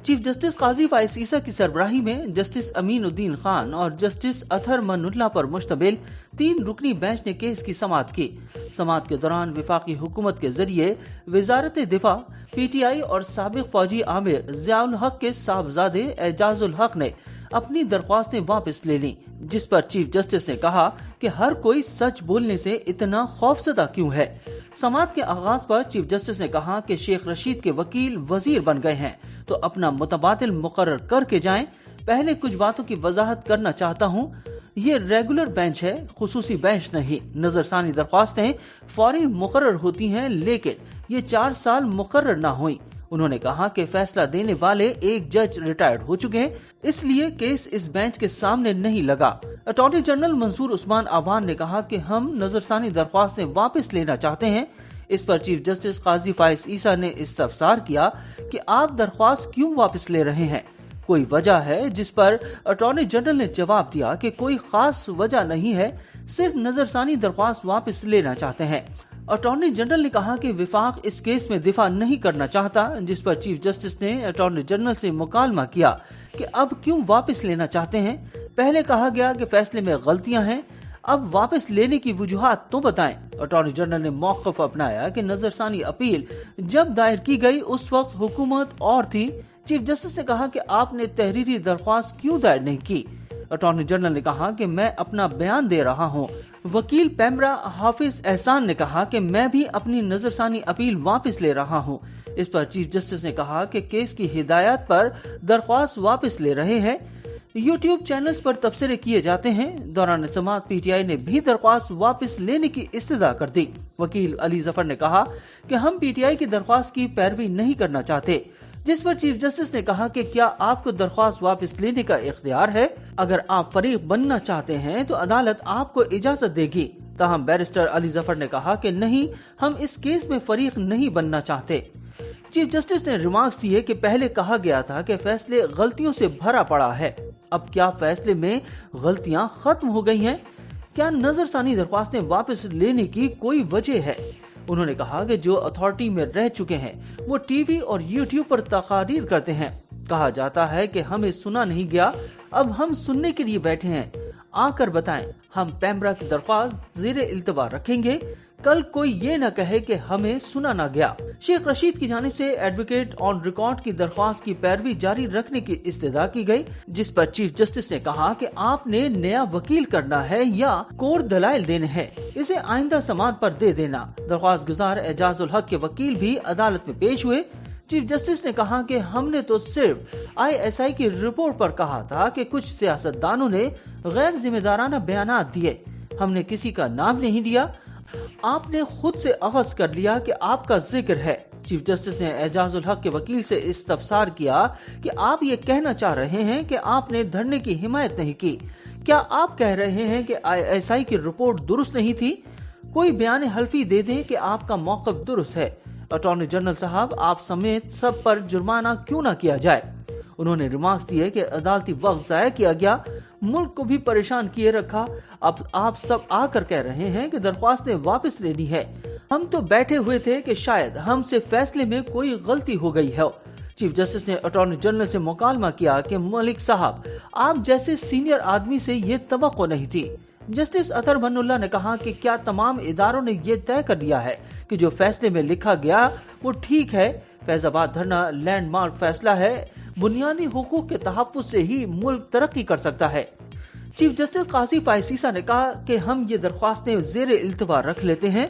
Chief justice काजी फाइज ईसा की सरबराही में justice Aminuddin Khan और जस्टिस अतहर मनुल्लाह पर मुश्तमिल 3 रुकनी बेंच ने केस की समाअत की। समाअत के दौरान विफाकी हुकूमत के जरिए वजारत दिफा, PTI और साबिक फौजी आमिर ज़ियाउल हक के साहबजादे एजाजुल हक ने अपनी दरख्वास्तें वापस ले लीं, जिस पर चीफ जस्टिस ने कहा कि हर कोई सच बोलने से इतना खौफजदा क्यों है। समाअत के आगाज पर चीफ जस्टिस ने कहा कि शेख रशीद के वकील वजीर बन गए हैं तो अपना मुतबादिल मुकर्रर करके जाएं। पहले कुछ बातों की वजाहत करना चाहता हूं। ये रेगुलर बेंच है, खुसूसी बेंच नहीं। नजरसानी दरख्वास्तें फौरी मुकर्रर होती हैं, लेकिन ये 4 साल मुकर्रर ना हुई। उन्होंने कहा कि फैसला देने वाले एक जज रिटायर्ड हो चुके हैं, इसलिए केस इस बेंच के सामने नहीं लगा। अटॉर्नी जनरल मंसूर उस्मान आवान ने कहा कि हम नजरसानी दरख्वास्तें वापस लेना चाहते हैं। इस पर चीफ जस्टिस काजी फाइज ईसा ने इस्तफसार किया कि आप दरख्वास्त क्यों वापस ले रहे हैं, कोई वजह है? जिस पर अटॉर्नी जनरल ने जवाब दिया कि कोई खास वजह नहीं है, सिर्फ नजरसानी दरख्वास्त वापस लेना चाहते हैं। अटॉर्नी जनरल ने कहा कि विफाक इस केस में दिफा नहीं करना चाहता, जिस पर चीफ जस्टिस ने अटॉर्नी जनरल से मुकालमा किया कि अब क्यों वापस लेना चाहते हैं। पहले कहा गया कि फैसले में गलतियां हैं, अब वापस लेने की वजूहात तो बताएं। अटॉर्नी जनरल ने मौक़िफ़ अपनाया कि नजरसानी अपील जब दायर की गई उस वक्त हुकूमत और थी। चीफ जस्टिस ने कहा कि आपने तहरीरी दरख्वास्त क्यों दायर नहीं की। अटॉर्नी जनरल ने कहा कि मैं अपना बयान दे रहा हूं। वकील पैमरा हाफिज एहसान ने कहा कि मैं भी अपनी नजरसानी अपील वापस ले रहा हूं। इस पर चीफ जस्टिस ने कहा कि केस की हिदायत पर दरख्वास्त वापस ले रहे हैं। यूट्यूब चैनल्स पर तबसरे किए जाते हैं। दौरान समाअत PTI ने भी दरख्वास्त वापस लेने की इस्तदा कर दी। वकील अली जफर ने कहा कि हम PTI की दरख्वास्त की पैरवी नहीं करना चाहते, जिस पर चीफ जस्टिस ने कहा कि क्या आपको दरख्वास्त वापस लेने का इख्तियार है? अगर आप फरीक बनना चाहते हैं तो अदालत आपको इजाजत देगी। ताहम बैरिस्टर अली जफर ने कहा कि नहीं, हम इस केस में फरीक नहीं बनना चाहते। चीफ जस्टिस ने रिमार्क्स दिए कि पहले कहा गया था कि फैसले गलतियों से भरा पड़ा है, अब क्या फैसले में गलतियां खत्म हो गई हैं? क्या नजरसानी दरख्वास्तें वापस लेने की कोई वजह है? उन्होंने कहा कि जो अथॉरिटी में रह चुके हैं वो टीवी और यूट्यूब पर तकारीर करते हैं। कहा जाता है कि हमें सुना नहीं गया, अब हम सुनने के लिए बैठे हैं, आकर बताएं। हम पैमरा की दरख्वास्त ज़ेरे इल्तवा रखेंगे, कल कोई ये न कहे कि हमें सुना न गया। शेख रशीद की जानिब से एडवोकेट ऑन रिकॉर्ड की दरख्वास्त की पैरवी जारी रखने की इस्तदा की गई, जिस पर चीफ जस्टिस ने कहा कि आपने नया वकील करना है या कोर दलाइल देने हैं, इसे आइंदा समाअत पर दे देना। दरख्वास्त गुजार एजाजुल हक के वकील भी अदालत में पेश हुए। चीफ जस्टिस ने कहा कि हमने तो सिर्फ ISI की रिपोर्ट पर कहा था कि कुछ सियासतदानों ने गैर जिम्मेदाराना बयानात दिए, हमने किसी का नाम नहीं दिया, आपने खुद से अखज़ कर लिया कि आपका जिक्र है। चीफ जस्टिस ने एजाजुल हक के वकील से इस्तफसार किया कि आप ये कहना चाह रहे हैं कि आपने धरने की हिमायत नहीं की, क्या आप कह रहे हैं कि ISI की रिपोर्ट दुरुस्त नहीं थी? कोई बयान हल्फी दे दें कि आपका मौक़िफ़ दुरुस्त है। अटॉर्नी जनरल साहब, आप समेत सब पर जुर्माना क्यों ना किया जाए? उन्होंने रिमार्क्स दिए कि अदालती वक्त ज़ाया किया गया, मुल्क को भी परेशान किए रखा, अब आप सब आकर कह रहे हैं कि दरख्वास्तें वापस लेनी है। हम तो बैठे हुए थे कि शायद हमसे फैसले में कोई गलती हो गई है। चीफ जस्टिस ने अटॉर्नी जनरल से मुकालमा किया कि मलिक साहब, आप जैसे सीनियर आदमी से ये तवक्को नहीं थी। जस्टिस अतहर मनुल्लाह ने कहा कि क्या तमाम इदारों ने ये तय कर दिया है कि जो फैसले में लिखा गया वो ठीक है? फैजाबाद धरना लैंडमार्क फैसला है, बुनियादी हुकूक के तहफ़्फ़ुज़ से ही मुल्क तरक्की कर सकता है। चीफ जस्टिस काजी फाइज ईसा ने कहा कि हम ये दरख्वास्तें ज़ेरे इल्तवा रख लेते हैं,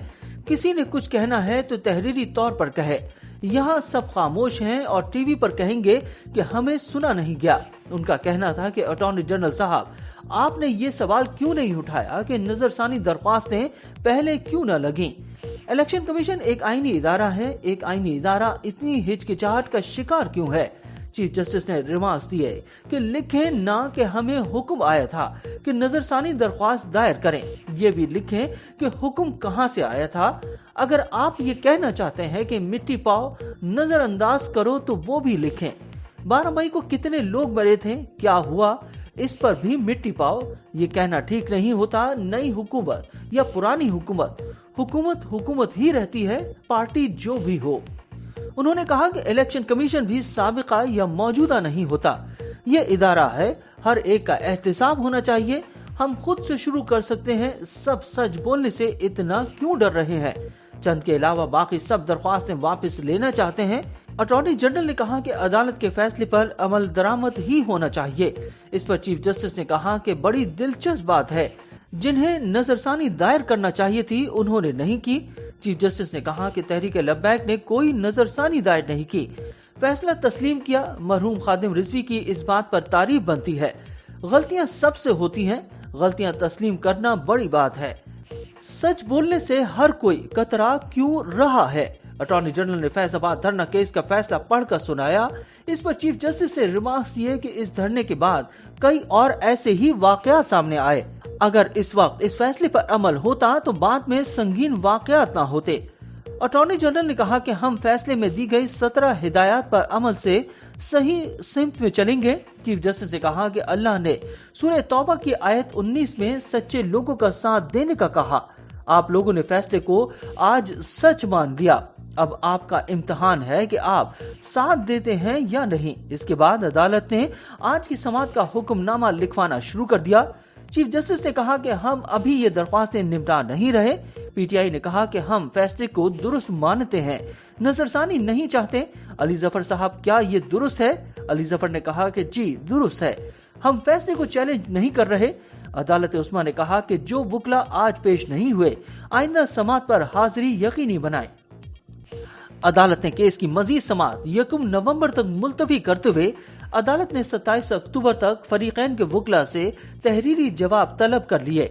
किसी ने कुछ कहना है तो तहरीरी तौर पर कहे। यहाँ सब खामोश हैं और टीवी पर कहेंगे कि हमें सुना नहीं गया। उनका कहना था कि अटॉर्नी जनरल साहब, आपने ये सवाल क्यों नहीं उठाया कि नजरसानी दरख्वास्तें पहले क्यों न लगीं? इलेक्शन कमीशन एक आईनी इदारा है, एक आईनी इदारा इतनी हिचकिचाहट का शिकार क्यों है? चीफ जस्टिस ने रिमार्क्स दिए कि लिखें ना कि हमें हुक्म आया था कि नजरसानी दरख्वास्त दायर करें, ये भी लिखें कि हुक्म कहां से आया था। अगर आप ये कहना चाहते हैं कि मिट्टी पाओ, नजरअंदाज करो, तो वो भी लिखें। 12 मई को कितने लोग मरे थे, क्या हुआ, इस पर भी मिट्टी पाओ। ये कहना ठीक नहीं होता। नई हुकूमत या पुरानी हुकूमत, हुकूमत हुकूमत ही रहती है, पार्टी जो भी हो। انہوں نے کہا کہ الیکشن کمیشن بھی سابقہ یا موجودہ نہیں ہوتا، یہ ادارہ ہے، ہر ایک کا احتساب ہونا چاہیے، ہم خود سے شروع کر سکتے ہیں، سب سچ بولنے سے اتنا کیوں ڈر رہے ہیں؟ چند کے علاوہ باقی سب درخواستیں واپس لینا چاہتے ہیں۔ اٹارنی جنرل نے کہا کہ عدالت کے فیصلے پر عمل درآمد ہی ہونا چاہیے۔ اس پر چیف جسٹس نے کہا کہ بڑی دلچسپ بات ہے، جنہیں نظر ثانی دائر کرنا چاہیے تھی انہوں نے نہیں کی۔ چیف جسٹس نے کہا کہ تحریک لبیک نے کوئی نظر ثانی دائر نہیں کی، فیصلہ تسلیم کیا۔ مرحوم خادم رضوی کی اس بات پر تعریف بنتی ہے، غلطیاں سب سے ہوتی ہیں، غلطیاں تسلیم کرنا بڑی بات ہے، سچ بولنے سے ہر کوئی کترا کیوں رہا ہے؟ اٹارنی جنرل نے فیض آباد دھرنا کیس کا فیصلہ پڑھ کر سنایا۔ اس پر چیف جسٹس سے ریمارکس دیے کہ اس دھرنے کے بعد کئی اور ایسے ہی واقعات سامنے آئے، اگر اس وقت اس فیصلے پر عمل ہوتا تو بعد میں سنگین واقعات نہ ہوتے۔ اٹارنی جنرل نے کہا کہ ہم فیصلے میں دی گئی 17 ہدایات پر عمل سے صحیح سمت میں چلیں گے۔ چیف جسٹس نے کہا کہ اللہ نے سورہ توبہ کی آیت 19 میں سچے لوگوں کا ساتھ دینے کا کہا، آپ لوگوں نے فیصلے کو آج سچ مان لیا، اب آپ کا امتحان ہے کہ آپ ساتھ دیتے ہیں یا نہیں۔ اس کے بعد عدالت نے آج کی سماعت کا حکم نامہ لکھوانا شروع کر دیا۔ چیف جسٹس نے کہا کہ ہم ابھی یہ درخواستیں نمٹا نہیں رہے۔ پی ٹی آئی نے کہا کہ ہم فیصلے کو درست مانتے ہیں، نظر ثانی نہیں چاہتے۔ علی ظفر صاحب، کیا یہ درست ہے؟ علی ظفر نے کہا کہ جی درست ہے، ہم فیصلے کو چیلنج نہیں کر رہے۔ عدالت عظمیٰ نے کہا کہ جو وکلا آج پیش نہیں ہوئے آئندہ سماعت پر حاضری یقینی بنائیں۔ عدالت نے کیس کی مزید سماعت 1 نومبر تک ملتوی کرتے ہوئے عدالت نے 27 اکتوبر تک فریقین کے وکلا سے تحریری جواب طلب کر لیے۔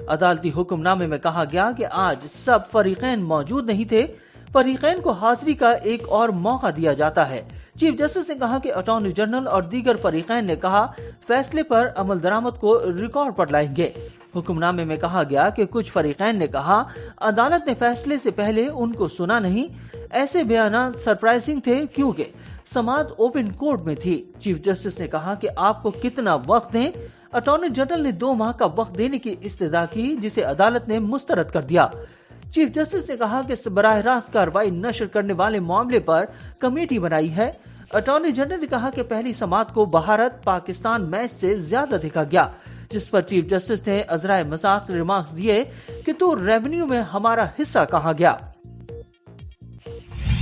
عدالتی حکم نامے میں کہا گیا کہ آج سب فریقین موجود نہیں تھے، فریقین کو حاضری کا ایک اور موقع دیا جاتا ہے۔ چیف جسٹس نے کہا کہ اٹارنی جنرل اور دیگر فریقین نے کہا فیصلے پر عمل درآمد کو ریکارڈ پر لائیں گے۔ حکم نامے میں کہا گیا کہ کچھ فریقین نے کہا عدالت نے فیصلے سے پہلے ان کو سنا نہیں۔ ایسے بیانات سرپرائزنگ تھے کیونکہ سماعت اوپن کورٹ میں تھی۔ چیف جسٹس نے کہا کہ آپ کو کتنا وقت دیں؟ اٹارنی جنرل نے 2 ماہ کا وقت دینے کی استدعا کی، جسے عدالت نے مسترد کر دیا۔ چیف جسٹس نے کہا کہ براہ راست کارروائی نشر کرنے والے معاملے پر کمیٹی بنائی ہے۔ اٹارنی جنرل نے کہا کہ پہلی سماعت کو بھارت پاکستان میچ سے زیادہ دیکھا گیا، جس پر چیف جسٹس نے عذرائے مذاق ریمارکس دیے کہ تو ریونیو میں ہمارا حصہ کہاں گیا۔